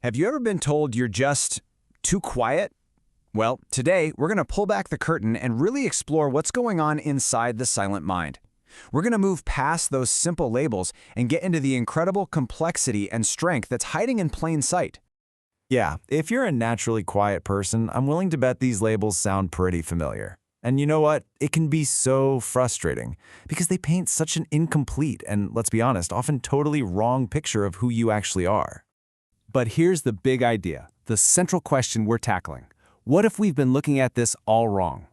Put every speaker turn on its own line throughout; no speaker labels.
Have you ever been told you're just too quiet? Well, today we're going to pull back the curtain and really explore what's going on inside the silent mind. We're going to move past those simple labels and get into the incredible complexity and strength that's hiding in plain sight.
Yeah, if you're a naturally quiet person, I'm willing to bet these labels sound pretty familiar. And you know what? It can be so frustrating because they paint such an incomplete and, let's be honest, often totally wrong picture of who you actually are.
But here's the big idea, the central question we're tackling. What if we've been looking at this all wrong?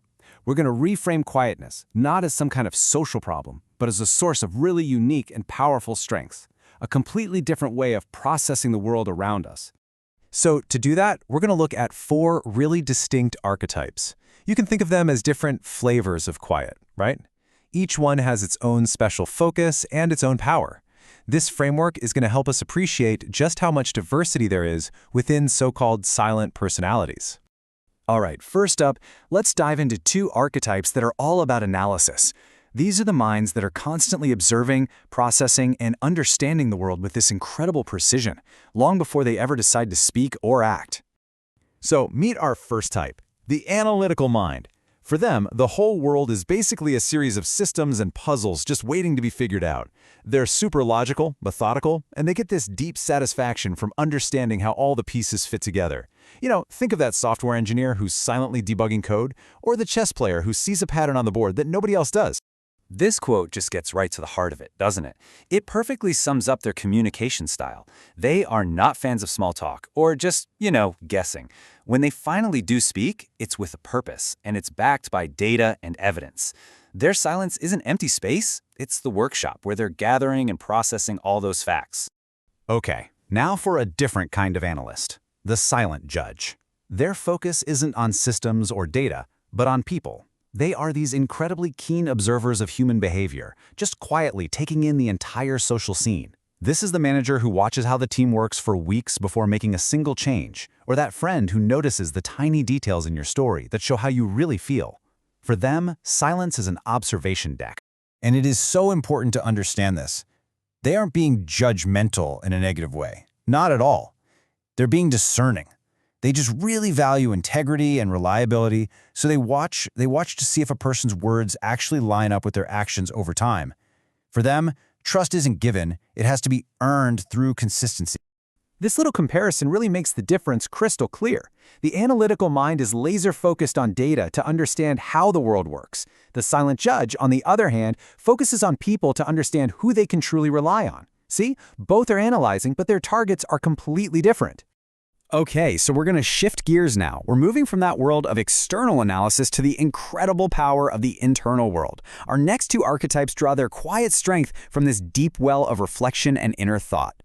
We're going to reframe quietness, not as some kind of social problem, but as a source of really unique and powerful strengths, a completely different way of processing the world around us. So to do that, we're going to look at 4 really distinct archetypes. You can think of them as different flavors of quiet, right? Each one has its own special focus and its own power. This framework is going to help us appreciate just how much diversity there is within so-called silent personalities. All right, first up, let's dive into 2 archetypes that are all about analysis. These are the minds that are constantly observing, processing, and understanding the world with this incredible precision, long before they ever decide to speak or act.
So meet our first type, the analytical mind. For them, the whole world is basically a series of systems and puzzles just waiting to be figured out. They're super logical, methodical, and they get this deep satisfaction from understanding how all the pieces fit together. You know, think of that software engineer who's silently debugging code, or the chess player who sees a pattern on the board that nobody else does.
This quote just gets right to the heart of it, doesn't it? It perfectly sums up their communication style. They are not fans of small talk or just, guessing. When they finally do speak, it's with a purpose, and it's backed by data and evidence. Their silence isn't empty space, it's the workshop where they're gathering and processing all those facts.
Okay, now for a different kind of analyst, the silent judge. Their focus isn't on systems or data, but on people. They are these incredibly keen observers of human behavior, just quietly taking in the entire social scene. This is the manager who watches how the team works for weeks before making a single change, or that friend who notices the tiny details in your story that show how you really feel. For them, silence is an observation deck. And it is so important to understand this. They aren't being judgmental in a negative way. Not at all. They're being discerning. They just really value integrity and reliability, so they watch to see if a person's words actually line up with their actions over time. For them, trust isn't given, it has to be earned through consistency. This little comparison really makes the difference crystal clear. The analytical mind is laser-focused on data to understand how the world works. The silent judge, on the other hand, focuses on people to understand who they can truly rely on. See, both are analyzing, but their targets are completely different. Okay, so we're going to shift gears now. We're moving from that world of external analysis to the incredible power of the internal world. Our next 2 archetypes draw their quiet strength from this deep well of reflection and inner thought.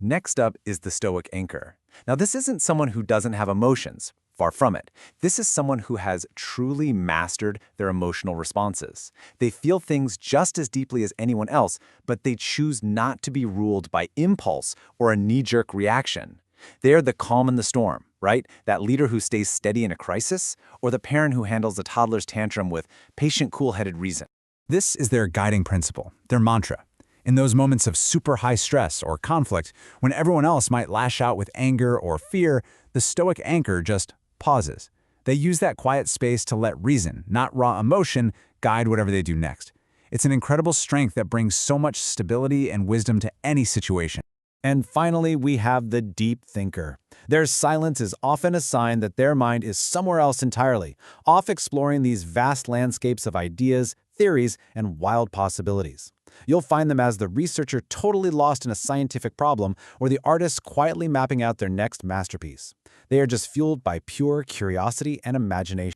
Next up is the stoic anchor. Now, this isn't someone who doesn't have emotions. Far from it. This is someone who has truly mastered their emotional responses. They feel things just as deeply as anyone else, but they choose not to be ruled by impulse or a knee-jerk reaction. They're the calm in the storm, right? That leader who stays steady in a crisis, or the parent who handles a toddler's tantrum with patient, cool-headed reason. This is their guiding principle, their mantra. In those moments of super high stress or conflict, when everyone else might lash out with anger or fear, the stoic anchor just pauses. They use that quiet space to let reason, not raw emotion, guide whatever they do next. It's an incredible strength that brings so much stability and wisdom to any situation. And finally, we have the deep thinker. Their silence is often a sign that their mind is somewhere else entirely, off exploring these vast landscapes of ideas, theories, and wild possibilities. You'll find them as the researcher totally lost in a scientific problem or the artist quietly mapping out their next masterpiece. They are just fueled by pure curiosity and imagination.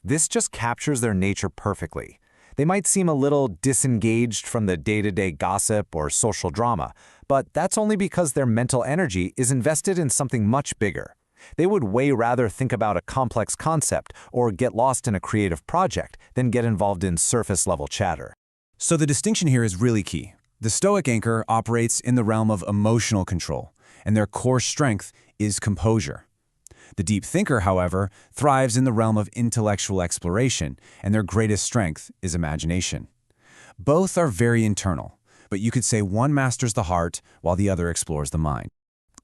This just captures their nature perfectly. They might seem a little disengaged from the day-to-day gossip or social drama, but that's only because their mental energy is invested in something much bigger. They would way rather think about a complex concept or get lost in a creative project than get involved in surface-level chatter. So the distinction here is really key. The stoic anchor operates in the realm of emotional control, and their core strength is composure. The deep thinker, however, thrives in the realm of intellectual exploration, and their greatest strength is imagination. Both are very internal, but you could say one masters the heart while the other explores the mind.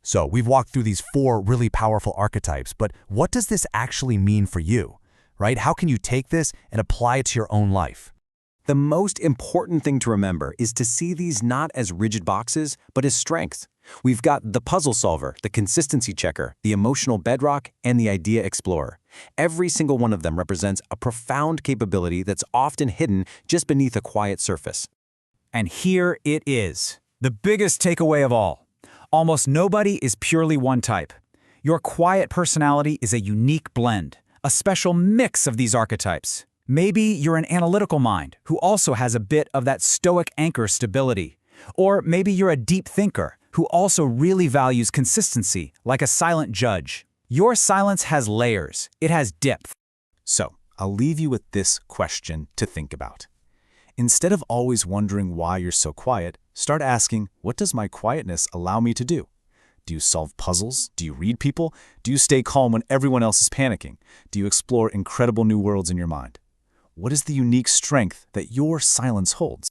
So we've walked through these 4 really powerful archetypes, but what does this actually mean for you, right? How can you take this and apply it to your own life?
The most important thing to remember is to see these not as rigid boxes, but as strengths. We've got the puzzle solver, the consistency checker, the emotional bedrock, and the idea explorer. Every single one of them represents a profound capability that's often hidden just beneath a quiet surface.
And here it is, the biggest takeaway of all. Almost nobody is purely one type. Your quiet personality is a unique blend, a special mix of these archetypes. Maybe you're an analytical mind who also has a bit of that stoic anchor stability. Or maybe you're a deep thinker who also really values consistency, like a silent judge. Your silence has layers. It has depth.
So, I'll leave you with this question to think about. Instead of always wondering why you're so quiet, start asking, what does my quietness allow me to do? Do you solve puzzles? Do you read people? Do you stay calm when everyone else is panicking? Do you explore incredible new worlds in your mind? What is the unique strength that your silence holds?